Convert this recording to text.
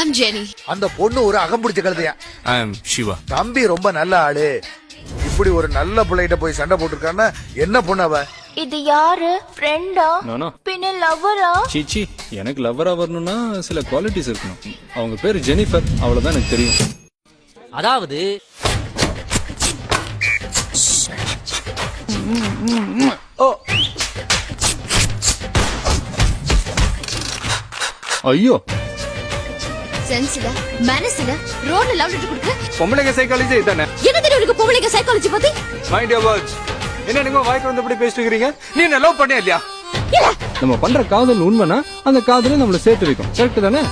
I'm Jenny. அந்த பொண்ணு ஒரு அகம்பிடிச்ச கழுதையா. I am Shiva. தம்பி ரொம்ப நல்ல ஆளு. இப்படி ஒரு நல்ல பிள்ளைகிட்ட போய் சண்டை போட்டுருக்கான்னா என்ன பொண்ணு அவ? இது யாரு? ஃப்ரெண்டா? நானா? பின்ன லவ்வரா? சீச்சி, எனக்கு லவ்வரா வரணும்னா சில குவாலிட்டிஸ் இருக்கணும். அவங்க பேரு ஜெனிஃபர், அவ்வளவுதான் எனக்கு தெரியும். அதாவது ஐயோ, சென்ஸ்ல மனசுல ரோட்ல லவ் லெட்டர் கொடுக்க பொம்பளைங்க சைக்காலஜி இதானே? என்ன தெரியும் உனக்கு பொம்பளைங்க சைக்காலஜி பத்தி? Mind your words. என்ன நீங்க வாய்க்கு வந்தபடி பேசிட்டு இருக்கீங்க? நீ என்ன லவ் பண்ணியா இல்லையா? இல்ல நம்ம பண்ற காதல் உண்மைனா அந்த காதலை நம்மள சேர்த்து வைக்கும். கரெக்ட் தானே?